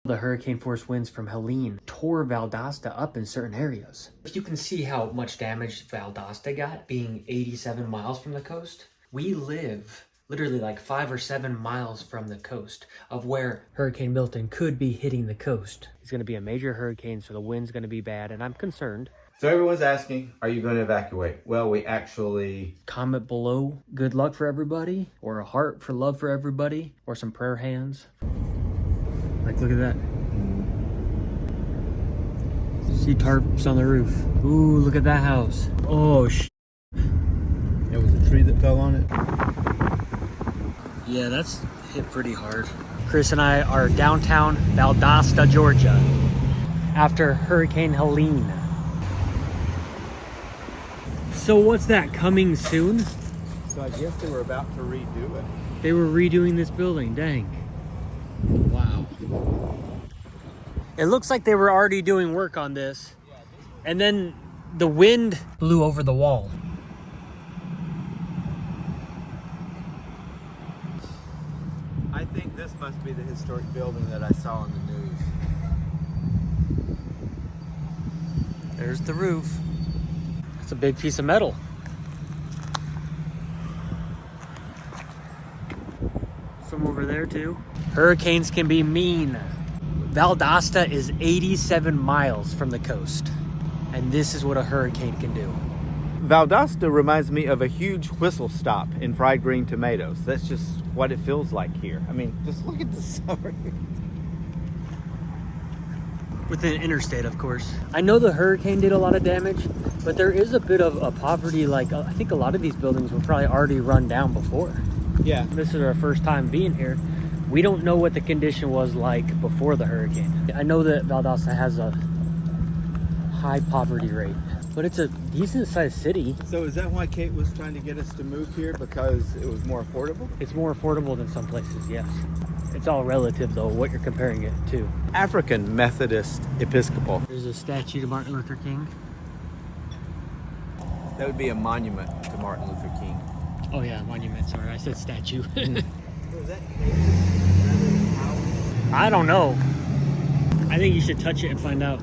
The hurricane force winds from Helene tore Valdosta up in certain areas. If you can see how much damage Valdosta got, being 87 miles from the coast, we live literally like 5 or 7 miles from the coast of where Hurricane Milton could be hitting the coast. It's going to be a major hurricane, so the wind's going to be bad, and I'm concerned. So everyone's asking, are you going to evacuate? Well, we actually... Comment below, good luck for everybody, or a heart for love for everybody, or some prayer hands. Like, look at that. See tarps on the roof. Ooh, look at that house. Oh, There was a tree that fell on it. Yeah, that's hit pretty hard. Chris and I are downtown Valdosta, Georgia, after Hurricane Helene. So what's that, coming soon? So I guess they were about to redo it. They were redoing this building, dang. Wow. It looks like they were already doing work on this. And then the wind blew over the wall. I think this must be the historic building that I saw on the news. There's the roof. It's a big piece of metal. Some over there too. Hurricanes can be mean. Valdosta is 87 miles from the coast, and this is what a hurricane can do. Valdosta reminds me of a huge whistle stop in fried green tomatoes. That's just what it feels like here. I mean, just look at the summer. Within interstate, of course. I know the hurricane did a lot of damage, but there is a bit of a poverty. Like, I think a lot of these buildings were probably already run down before. Yeah. This is our first time being here. We don't know what the condition was like before the hurricane. I know that Valdosta has a high poverty rate, but it's a decent sized city. So is that why Kate was trying to get us to move here? Because it was more affordable? It's more affordable than some places, yes. It's all relative though, what you're comparing it to. African Methodist Episcopal. There's a statue to Martin Luther King. That would be a monument to Martin Luther King. Oh yeah, monument, sorry, I said statue. Was that I don't know. I think you should touch it and find out.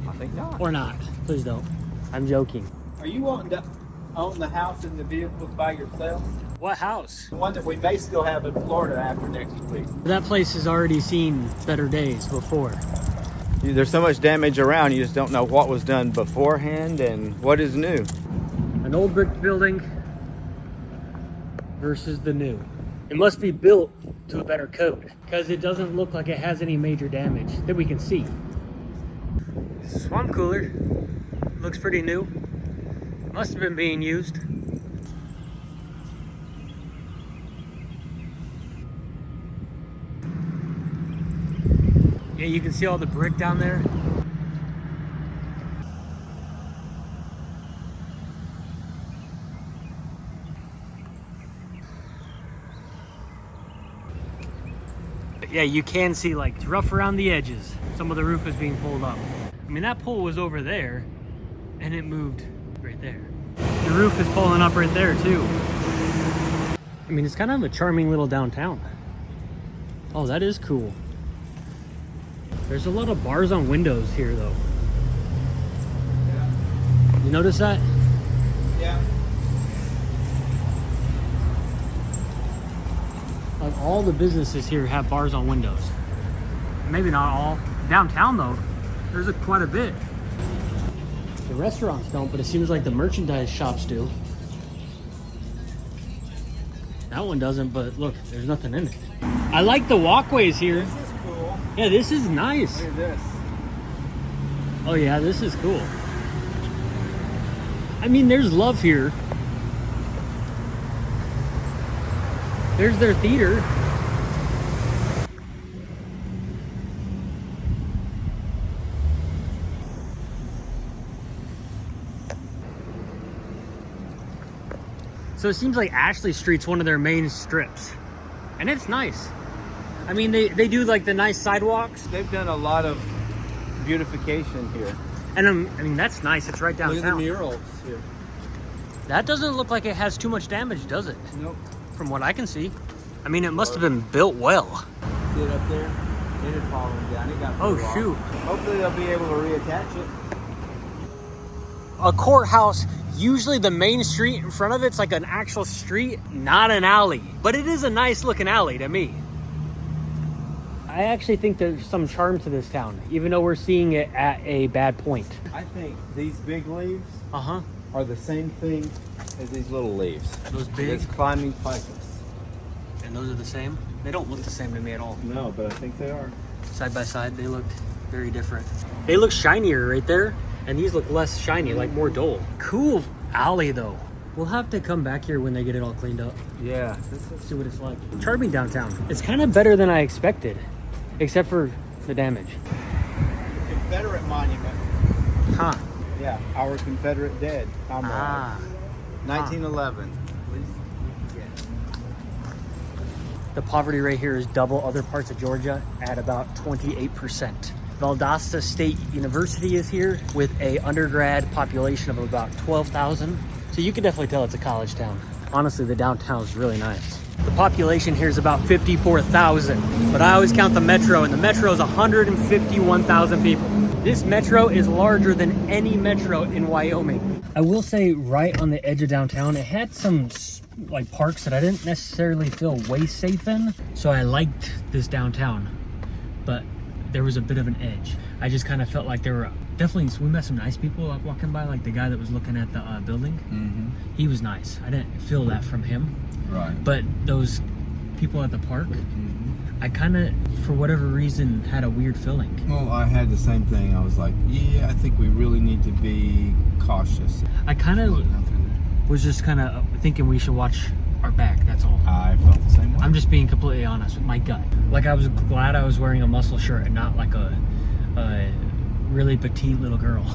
I think not. Or not. Please don't. I'm joking. Are you wanting to own the house and the vehicles by yourself? What house? The one that we may still have in Florida after next week. That place has already seen better days before. There's so much damage around, you just don't know what was done beforehand and what is new. An old brick building versus the new. It must be built to a better code because it doesn't look like it has any major damage that we can see. Swamp cooler looks pretty new. Must have been being used. Yeah, you can see all the brick down there. Yeah, you can see like it's rough around the edges. Some of the roof is being pulled up. I mean, that pole was over there and it moved right there. The roof is pulling up right there too. I mean, it's kind of a charming little downtown. Oh, that is cool. There's a lot of bars on windows here though. Yeah. You notice that? Yeah. Like all the businesses here have bars on windows. Maybe not all. Downtown though, there's quite a bit. The restaurants don't, but it seems like the merchandise shops do. That one doesn't, but look, there's nothing in it. I like the walkways here. This is cool. Yeah, this is nice. Look at this. Oh yeah, this is cool. I mean, there's love here. There's their theater. So it seems like Ashley Street's one of their main strips. And it's nice. I mean, they do like the nice sidewalks. They've done a lot of beautification here. And I mean, that's nice. It's right Look at the downtown. murals here. That doesn't look like it has too much damage, does it? Nope. From what I can see. I mean, it must have been built well. See it up there? It had fallen down. It got Oh, blew off. shoot. Hopefully they'll be able to reattach it. A courthouse, usually the main street in front of it's like an actual street, not an alley. But it is a nice looking alley to me. I actually think there's some charm to this town, even though we're seeing it at a bad point. I think these big leaves Uh-huh. are the same thing as these little leaves. Those big? It's climbing ficus. And those are the same? They don't look the same to me at all. No, but I think they are. Side by side, they look very different. They look shinier right there, and these look less shiny, like more dull. Cool alley though. We'll have to come back here when they get it all cleaned up. Yeah. See what it's like. Charming downtown. It's kind of better than I expected, except for the damage. Confederate monument. Huh. Yeah, our Confederate dead. Comrades. Ah. 1911. The poverty rate here is double other parts of Georgia at about 28%. Valdosta State University is here with a undergrad population of about 12,000. So you can definitely tell it's a college town. Honestly, the downtown is really nice. The population here is about 54,000, but I always count the metro, and the metro is 151,000 people. This metro is larger than any metro in Wyoming. I will say right on the edge of downtown, it had some like parks that I didn't necessarily feel way safe in. So I liked this downtown, but there was a bit of an edge. I just kind of felt like there were definitely, we met some nice people walking by, like the guy that was looking at the building. Mm-hmm. He was nice. I didn't feel that from him. Right. But those people at the park, Mm-hmm. I kind of, for whatever reason, had a weird feeling. Well, I had the same thing. I was like, yeah, I think we really need to be cautious. I kind of was just kind of thinking we should watch our back, that's all. I felt the same way. I'm just being completely honest with my gut. Like, I was glad I was wearing a muscle shirt and not like a really petite little girl.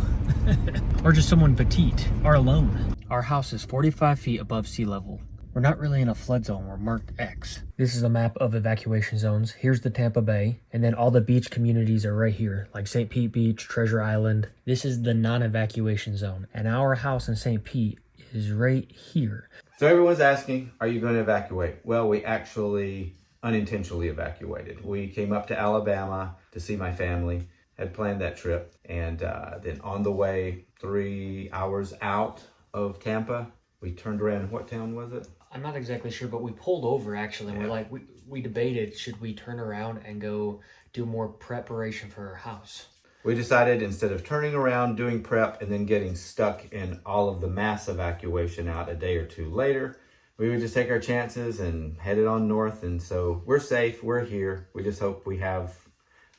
Or just someone petite or alone. Our house is 45 feet above sea level. We're not really in a flood zone, we're marked X. This is a map of evacuation zones. Here's the Tampa Bay, and then all the beach communities are right here, like St. Pete Beach, Treasure Island. This is the non-evacuation zone, and our house in St. Pete is right here. So everyone's asking, are you going to evacuate? Well, we actually unintentionally evacuated. We came up to Alabama to see my family, had planned that trip, and then on the way 3 hours out of Tampa, we turned around. What town was it? I'm not exactly sure, but we pulled over actually. And we're like, we debated, should we turn around and go do more preparation for our house? We decided instead of turning around, doing prep, and then getting stuck in all of the mass evacuation out a day or two later, we would just take our chances and headed on north. And so we're safe, we're here. We just hope we have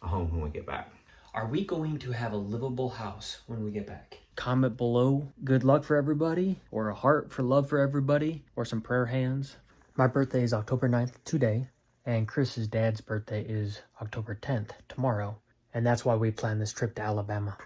a home when we get back. Are we going to have a livable house when we get back? Comment below good luck for everybody, or a heart for love for everybody, or some prayer hands. My birthday is October 9th today, and Chris's dad's birthday is October 10th tomorrow. And that's why we planned this trip to Alabama.